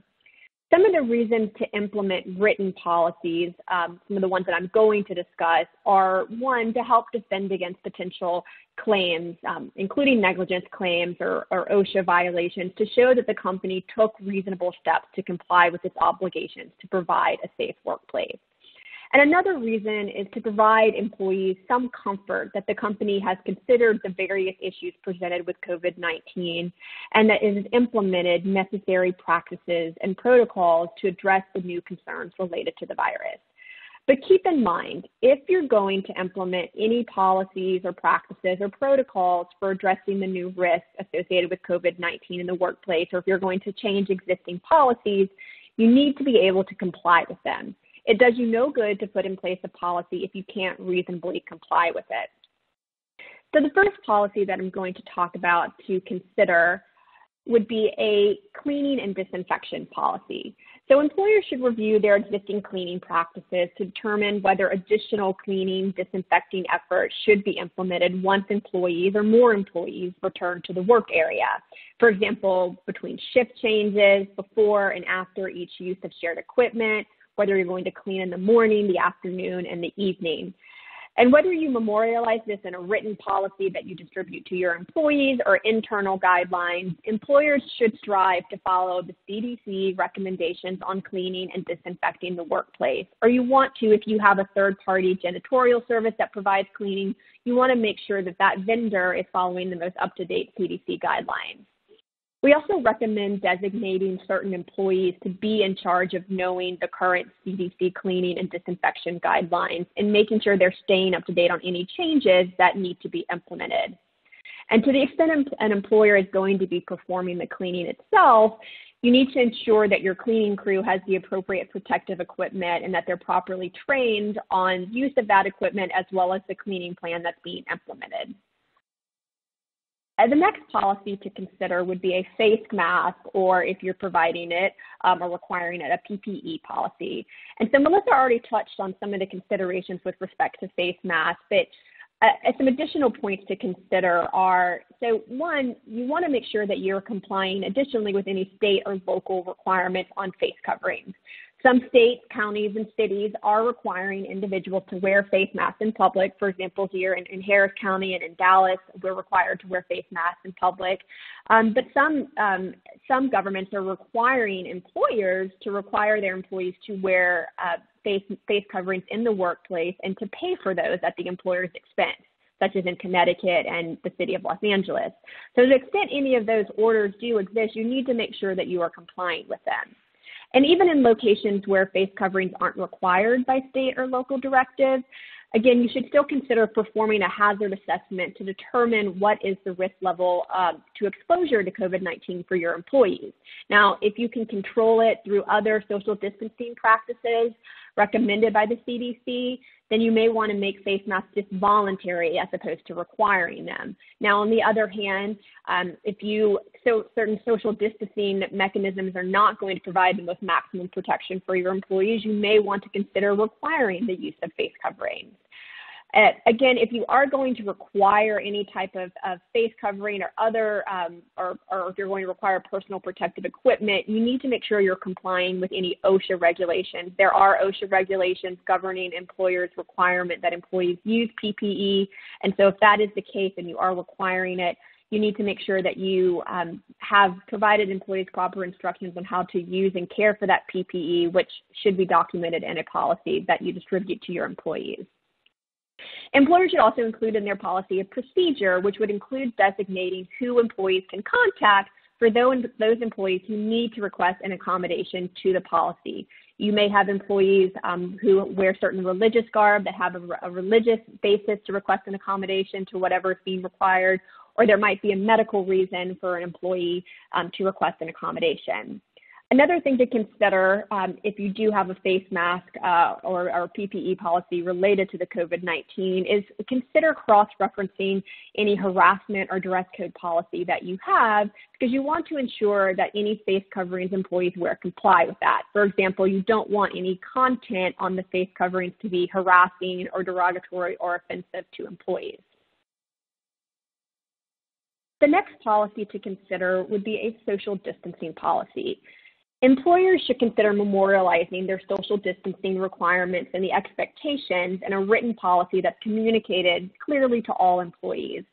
Some of the reasons to implement written policies, some of the ones that I'm going to discuss, are, one, to help defend against potential claims, including negligence claims or OSHA violations, to show that the company took reasonable steps to comply with its obligations to provide a safe workplace. And another reason is to provide employees some comfort that the company has considered the various issues presented with COVID-19 and that it has implemented necessary practices and protocols to address the new concerns related to the virus. But keep in mind, if you're going to implement any policies or practices or protocols for addressing the new risks associated with COVID-19 in the workplace, or if you're going to change existing policies, you need to be able to comply with them. It does you no good to put in place a policy if you can't reasonably comply with it. So the first policy that I'm going to talk about to consider would be a cleaning and disinfection policy. So employers should review their existing cleaning practices to determine whether additional cleaning, disinfecting efforts should be implemented once employees or more employees return to the work area. For example, between shift changes, before and after each use of shared equipment, whether you're going to clean in the morning, the afternoon, and the evening. And whether you memorialize this in a written policy that you distribute to your employees or internal guidelines, employers should strive to follow the CDC recommendations on cleaning and disinfecting the workplace. Or you want to, if you have a third-party janitorial service that provides cleaning, you want to make sure that that vendor is following the most up-to-date CDC guidelines. We also recommend designating certain employees to be in charge of knowing the current CDC cleaning and disinfection guidelines and making sure they're staying up to date on any changes that need to be implemented. And to the extent an employer is going to be performing the cleaning itself, you need to ensure that your cleaning crew has the appropriate protective equipment and that they're properly trained on use of that equipment as well as the cleaning plan that's being implemented. The next policy to consider would be a face mask, or if you're providing it or requiring it, a PPE policy. And so Melissa already touched on some of the considerations with respect to face masks, but some additional points to consider are, so one, you want to make sure that you're complying additionally with any state or local requirements on face coverings. Some states, counties, and cities are requiring individuals to wear face masks in public. For example, here in Harris County and in Dallas, we're required to wear face masks in public. But some governments are requiring employers to require their employees to wear face coverings in the workplace and to pay for those at the employer's expense, such as in Connecticut and the city of Los Angeles. So to the extent any of those orders do exist, you need to make sure that you are complying with them. And even in locations where face coverings aren't required by state or local directives, again, you should still consider performing a hazard assessment to determine what is the risk level to exposure to COVID-19 for your employees. Now, if you can control it through other social distancing practices recommended by the CDC, then you may want to make face masks just voluntary as opposed to requiring them. Now, on the other hand, certain social distancing mechanisms are not going to provide the most maximum protection for your employees, you may want to consider requiring the use of face coverings. Again, if you are going to require any type of face covering or other, or if you're going to require personal protective equipment, you need to make sure you're complying with any OSHA regulations. There are OSHA regulations governing employers' requirement that employees use PPE, and so if that is the case and you are requiring it, you need to make sure that you have provided employees proper instructions on how to use and care for that PPE, which should be documented in a policy that you distribute to your employees. Employers should also include in their policy a procedure which would include designating who employees can contact for those employees who need to request an accommodation to the policy. You may have employees who wear certain religious garb that have a religious basis to request an accommodation to whatever is being required, or there might be a medical reason for an employee to request an accommodation. Another thing to consider if you do have a face mask or a PPE policy related to the COVID-19 is consider cross-referencing any harassment or dress code policy that you have, because you want to ensure that any face coverings employees wear comply with that. For example, you don't want any content on the face coverings to be harassing or derogatory or offensive to employees. The next policy to consider would be a social distancing policy. Employers should consider memorializing their social distancing requirements and the expectations in a written policy that's communicated clearly to all employees.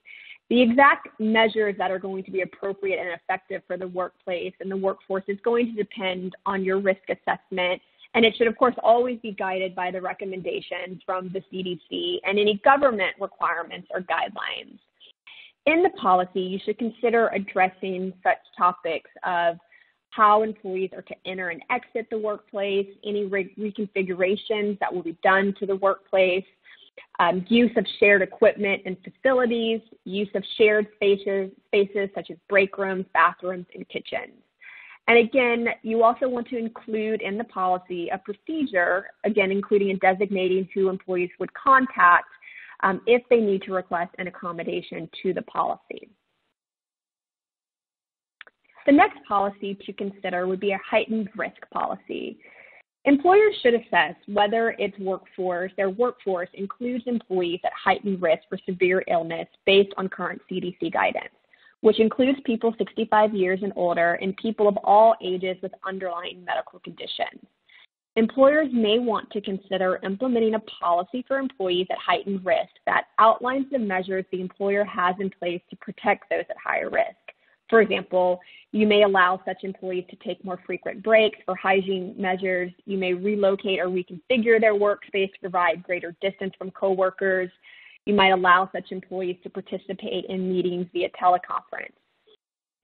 The exact measures that are going to be appropriate and effective for the workplace and the workforce is going to depend on your risk assessment, and it should, of course, always be guided by the recommendations from the CDC and any government requirements or guidelines. In the policy, you should consider addressing such topics of how employees are to enter and exit the workplace, any reconfigurations that will be done to the workplace, use of shared equipment and facilities, use of shared spaces such as break rooms, bathrooms, and kitchens. And again, you also want to include in the policy a procedure, again, including and designating who employees would contact if they need to request an accommodation to the policy. The next policy to consider would be a heightened risk policy. Employers should assess whether their workforce includes employees at heightened risk for severe illness based on current CDC guidance, which includes people 65 years and older and people of all ages with underlying medical conditions. Employers may want to consider implementing a policy for employees at heightened risk that outlines the measures the employer has in place to protect those at higher risk. For example, you may allow such employees to take more frequent breaks for hygiene measures. You may relocate or reconfigure their workspace to provide greater distance from coworkers. You might allow such employees to participate in meetings via teleconference.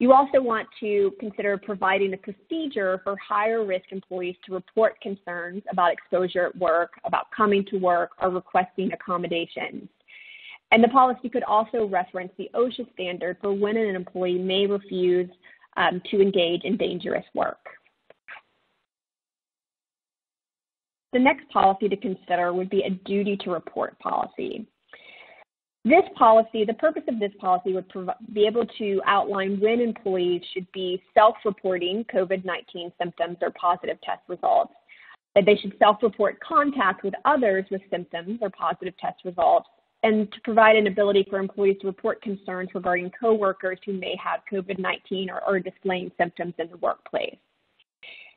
You also want to consider providing a procedure for higher risk employees to report concerns about exposure at work, about coming to work, or requesting accommodations. And the policy could also reference the OSHA standard for when an employee may refuse to engage in dangerous work. The next policy to consider would be a duty to report policy. This policy, the purpose of this policy would be able to outline when employees should be self-reporting COVID-19 symptoms or positive test results, that they should self-report contact with others with symptoms or positive test results, and to provide an ability for employees to report concerns regarding coworkers who may have COVID-19 or are displaying symptoms in the workplace.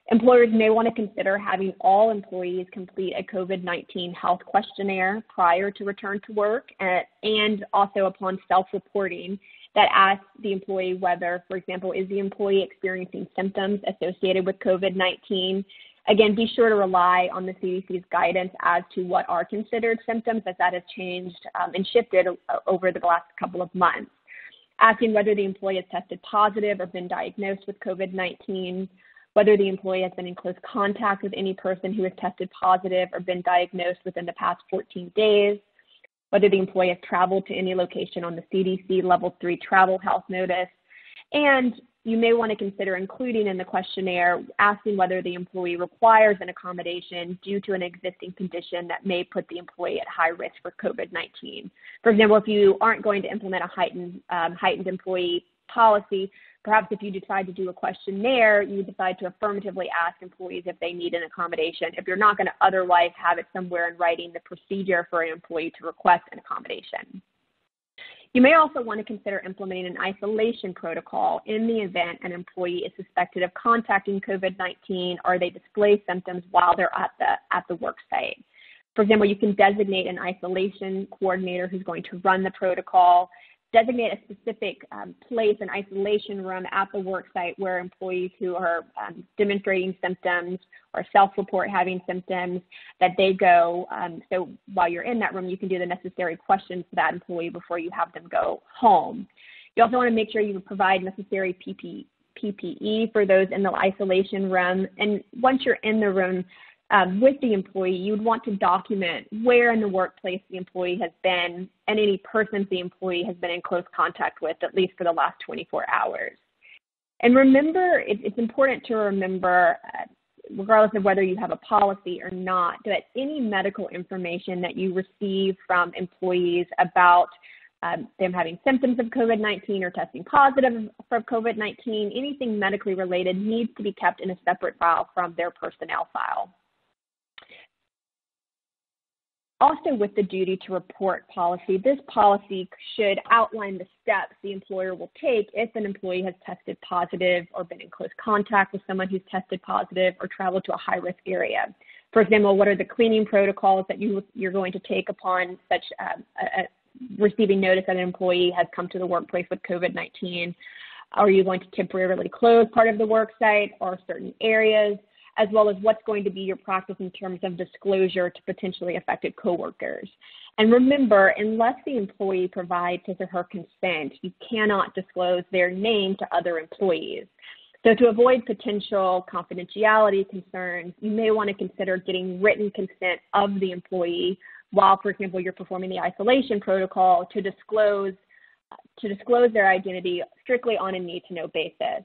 Employers may want to consider having all employees complete a COVID-19 health questionnaire prior to return to work, and also upon self-reporting that asks the employee whether, for example, is the employee experiencing symptoms associated with COVID-19. Again, be sure to rely on the CDC's guidance as to what are considered symptoms, as that has changed and shifted over the last couple of months. Asking whether the employee has tested positive or been diagnosed with COVID-19, whether the employee has been in close contact with any person who has tested positive or been diagnosed within the past 14 days, whether the employee has traveled to any location on the CDC Level 3 travel health notice, and you may want to consider including in the questionnaire asking whether the employee requires an accommodation due to an existing condition that may put the employee at high risk for COVID-19. For example, if you aren't going to implement a heightened employee policy, perhaps if you decide to do a questionnaire, you decide to affirmatively ask employees if they need an accommodation, if you're not going to otherwise have it somewhere in writing the procedure for an employee to request an accommodation. You may also want to consider implementing an isolation protocol in the event an employee is suspected of contacting COVID-19 or they display symptoms while they're at the work site. For example, you can designate an isolation coordinator who's going to run the protocol, designate a specific place, an isolation room at the work site where employees who are demonstrating symptoms or self-report having symptoms, that they go. So while you're in that room, you can do the necessary questions to that employee before you have them go home. You also want to make sure you provide necessary PPE for those in the isolation room. And once you're in the room with the employee, you would want to document where in the workplace the employee has been and any persons the employee has been in close contact with, at least for the last 24 hours. And remember, it's important to remember, regardless of whether you have a policy or not, that any medical information that you receive from employees about them having symptoms of COVID-19 or testing positive for COVID-19, anything medically related needs to be kept in a separate file from their personnel file. Also, with the duty to report policy, this policy should outline the steps the employer will take if an employee has tested positive or been in close contact with someone who's tested positive or traveled to a high-risk area. For example, what are the cleaning protocols that you're going to take upon such receiving notice that an employee has come to the workplace with COVID-19? Are you going to temporarily close part of the work site or certain areas, as well as what's going to be your practice in terms of disclosure to potentially affected coworkers? And remember, unless the employee provides his or her consent, you cannot disclose their name to other employees. So to avoid potential confidentiality concerns, you may want to consider getting written consent of the employee while, for example, you're performing the isolation protocol to disclose their identity strictly on a need-to-know basis.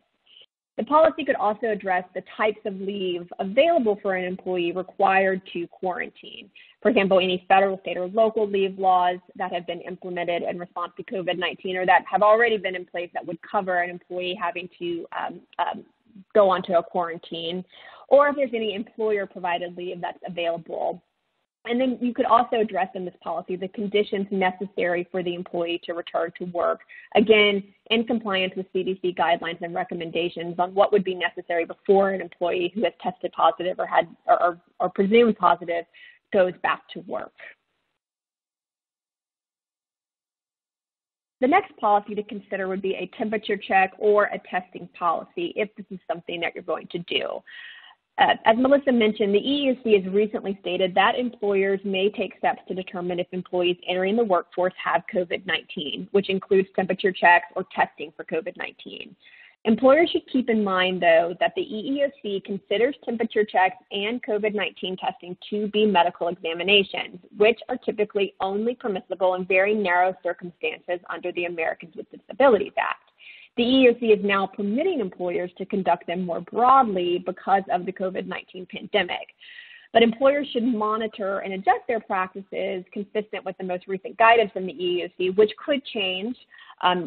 The policy could also address the types of leave available for an employee required to quarantine. For example, any federal, state, or local leave laws that have been implemented in response to COVID-19 or that have already been in place that would cover an employee having to go onto a quarantine, or if there's any employer-provided leave that's available. And then you could also address in this policy the conditions necessary for the employee to return to work, again, in compliance with CDC guidelines and recommendations on what would be necessary before an employee who has tested positive or presumed positive goes back to work. The next policy to consider would be a temperature check or a testing policy if this is something that you're going to do. As Melissa mentioned, the EEOC has recently stated that employers may take steps to determine if employees entering the workforce have COVID-19, which includes temperature checks or testing for COVID-19. Employers should keep in mind, though, that the EEOC considers temperature checks and COVID-19 testing to be medical examinations, which are typically only permissible in very narrow circumstances under the Americans with Disabilities Act. The EEOC is now permitting employers to conduct them more broadly because of the COVID-19 pandemic. But employers should monitor and adjust their practices consistent with the most recent guidance from the EEOC, which could change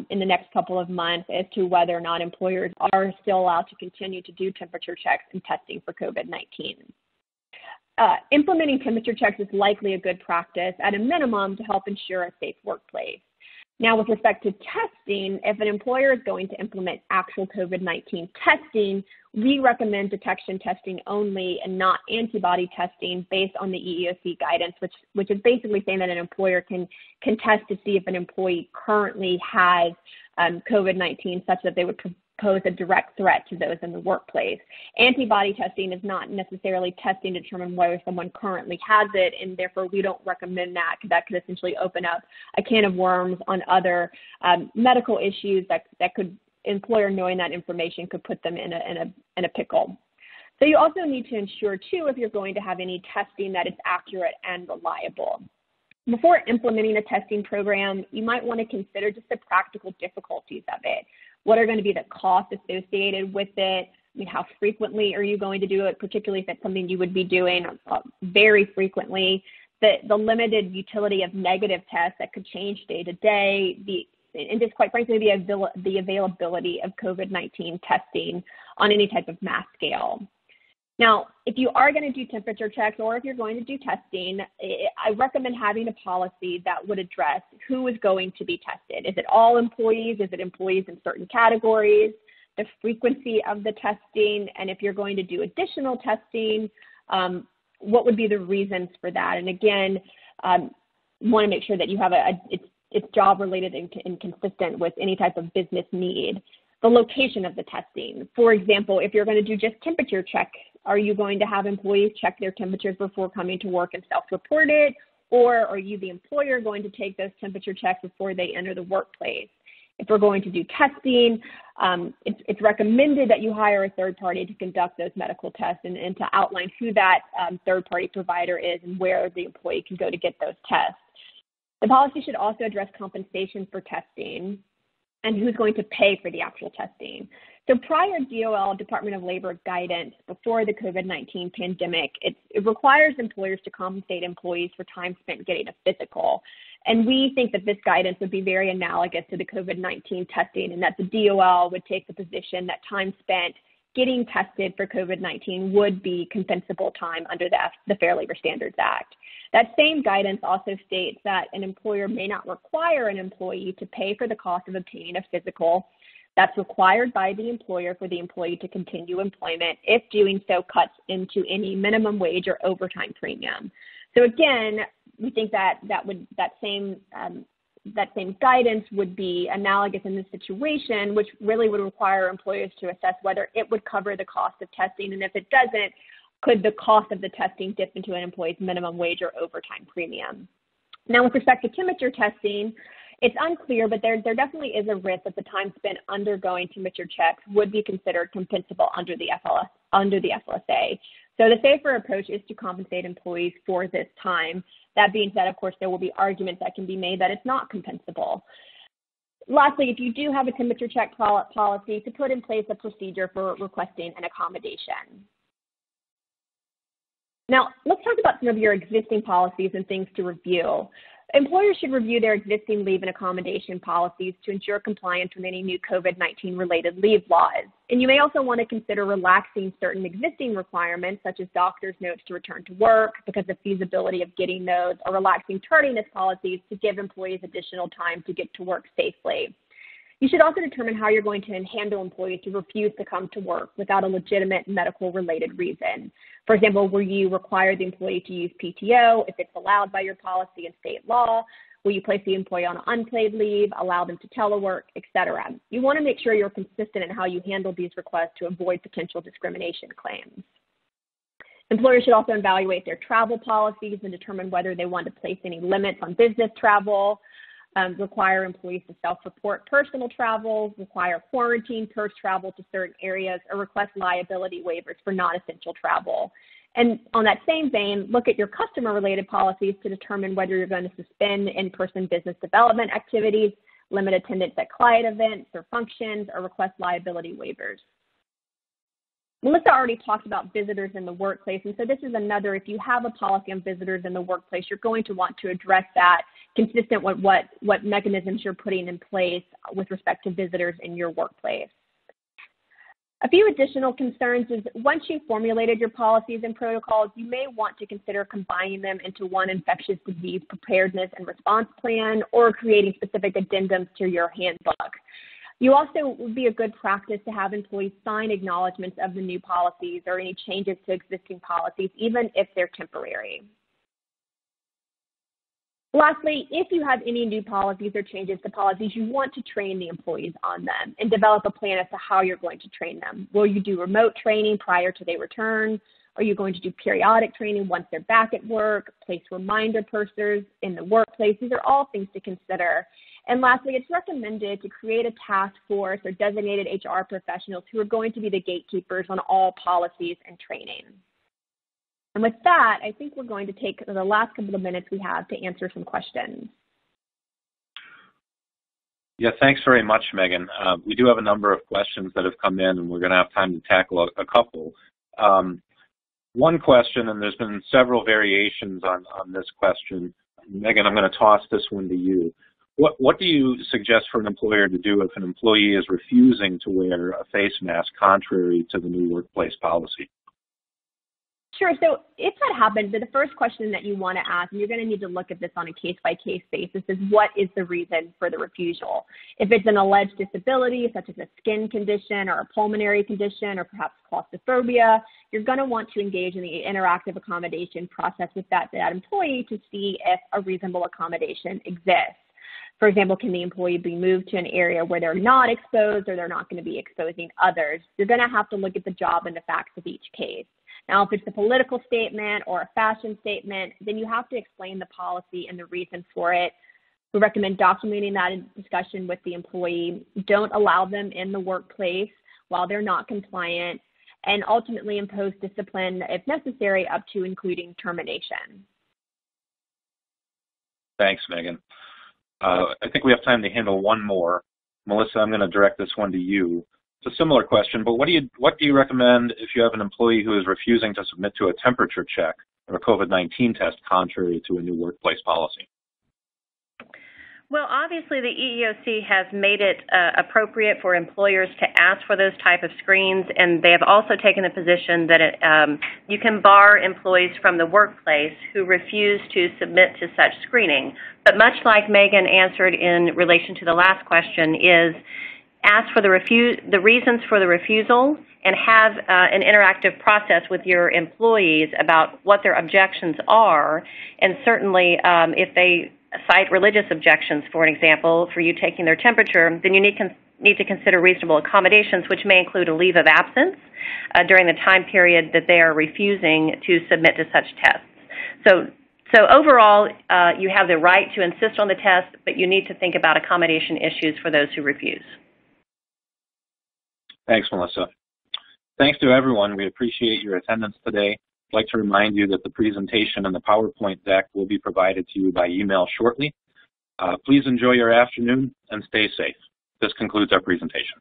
in the next couple of months as to whether or not employers are still allowed to continue to do temperature checks and testing for COVID-19. Implementing temperature checks is likely a good practice at a minimum to help ensure a safe workplace. Now, with respect to testing, if an employer is going to implement actual COVID-19 testing, we recommend detection testing only and not antibody testing based on the EEOC guidance, which is basically saying that an employer can test to see if an employee currently has COVID-19 such that they would pose a direct threat to those in the workplace. Antibody testing is not necessarily testing to determine whether someone currently has it, and therefore we don't recommend that because that could essentially open up a can of worms on other medical issues that could, employer knowing that information could put them in a pickle. So you also need to ensure too, if you're going to have any testing, that it's accurate and reliable. Before implementing a testing program, you might want to consider just the practical difficulties of it. What are going to be the costs associated with it? I mean, how frequently are you going to do it, particularly if it's something you would be doing very frequently? The limited utility of negative tests that could change day to day, and just quite frankly, the availability of COVID-19 testing on any type of mass scale. Now, if you are going to do temperature checks or if you're going to do testing, I recommend having a policy that would address who is going to be tested. Is it all employees? Is it employees in certain categories? The frequency of the testing, and if you're going to do additional testing, what would be the reasons for that? And again, want to make sure that you have it's job related and consistent with any type of business need. The location of the testing. For example, if you're going to do just temperature check, are you going to have employees check their temperatures before coming to work and self-report it? Or are you, the employer, going to take those temperature checks before they enter the workplace? If we're going to do testing, it's recommended that you hire a third party to conduct those medical tests and to outline who that third party provider is and where the employee can go to get those tests. The policy should also address compensation for testing and who's going to pay for the actual testing. So prior DOL, Department of Labor guidance before the COVID-19 pandemic, it requires employers to compensate employees for time spent getting a physical. And we think that this guidance would be very analogous to the COVID-19 testing, and that the DOL would take the position that time spent getting tested for COVID-19 would be compensable time under the Fair Labor Standards Act. That same guidance also states that an employer may not require an employee to pay for the cost of obtaining a physical that's required by the employer for the employee to continue employment if doing so cuts into any minimum wage or overtime premium. So again, we think that same guidance would be analogous in this situation, which really would require employers to assess whether it would cover the cost of testing, and if it doesn't, could the cost of the testing dip into an employee's minimum wage or overtime premium. Now, with respect to temperature testing, it's unclear, but there definitely is a risk that the time spent undergoing temperature checks would be considered compensable under the FLSA. So the safer approach is to compensate employees for this time. That being said, of course, there will be arguments that can be made that it's not compensable. Lastly, if you do have a temperature check policy, to put in place a procedure for requesting an accommodation. Now, let's talk about some of your existing policies and things to review. Employers should review their existing leave and accommodation policies to ensure compliance with any new COVID-19 related leave laws. And you may also want to consider relaxing certain existing requirements, such as doctor's notes to return to work because of feasibility of getting those, or relaxing tardiness policies to give employees additional time to get to work safely. You should also determine how you're going to handle employees who refuse to come to work without a legitimate medical-related reason. For example, will you require the employee to use PTO if it's allowed by your policy and state law? Will you place the employee on unpaid leave, allow them to telework, etc.? You want to make sure you're consistent in how you handle these requests to avoid potential discrimination claims. Employers should also evaluate their travel policies and determine whether they want to place any limits on business travel, require employees to self-report personal travel, require quarantine post-travel to certain areas, or request liability waivers for non-essential travel. And on that same vein, look at your customer-related policies to determine whether you're going to suspend in-person business development activities, limit attendance at client events or functions, or request liability waivers. Melissa already talked about visitors in the workplace, and so this is another, if you have a policy on visitors in the workplace, you're going to want to address that consistent with what mechanisms you're putting in place with respect to visitors in your workplace. A few additional concerns is once you've formulated your policies and protocols, you may want to consider combining them into one infectious disease preparedness and response plan or creating specific addendums to your handbook. You also would be a good practice to have employees sign acknowledgments of the new policies or any changes to existing policies, even if they're temporary. Lastly, if you have any new policies or changes to policies, you want to train the employees on them and develop a plan as to how you're going to train them. Will you do remote training prior to their return? Are you going to do periodic training once they're back at work? Place reminder posters in the workplace? These are all things to consider. And lastly, it's recommended to create a task force or designated HR professionals who are going to be the gatekeepers on all policies and training. And with that, I think we're going to take the last couple of minutes we have to answer some questions. Yeah, thanks very much, Megan. We do have a number of questions that have come in, and we're going to have time to tackle a couple. One question, and there's been several variations on this question. Megan, I'm going to toss this one to you. What do you suggest for an employer to do if an employee is refusing to wear a face mask contrary to the new workplace policy? Sure. So if that happens, the first question that you want to ask, and you're going to need to look at this on a case-by-case basis, is what is the reason for the refusal? If it's an alleged disability, such as a skin condition or a pulmonary condition or perhaps claustrophobia, you're going to want to engage in the interactive accommodation process with that employee to see if a reasonable accommodation exists. For example, can the employee be moved to an area where they're not exposed or they're not going to be exposing others? You're going to have to look at the job and the facts of each case. Now, if it's a political statement or a fashion statement, then you have to explain the policy and the reason for it. We recommend documenting that in discussion with the employee. Don't allow them in the workplace while they're not compliant, and ultimately impose discipline if necessary, up to including termination. Thanks, Megan. I think we have time to handle one more. Melissa, I'm going to direct this one to you. It's a similar question, but what do you recommend if you have an employee who is refusing to submit to a temperature check or a COVID-19 test contrary to a new workplace policy? Well, obviously the EEOC has made it appropriate for employers to ask for those type of screens, and they have also taken the position that you can bar employees from the workplace who refuse to submit to such screening. But much like Megan answered in relation to the last question, is ask for the reasons for the refusal and have an interactive process with your employees about what their objections are, and certainly if they cite religious objections, for example, for you taking their temperature, then you need to consider reasonable accommodations, which may include a leave of absence during the time period that they are refusing to submit to such tests. So overall, you have the right to insist on the test, but you need to think about accommodation issues for those who refuse. Thanks, Melissa. Thanks to everyone. We appreciate your attendance today. I'd like to remind you that the presentation and the PowerPoint deck will be provided to you by email shortly. Please enjoy your afternoon and stay safe. This concludes our presentation.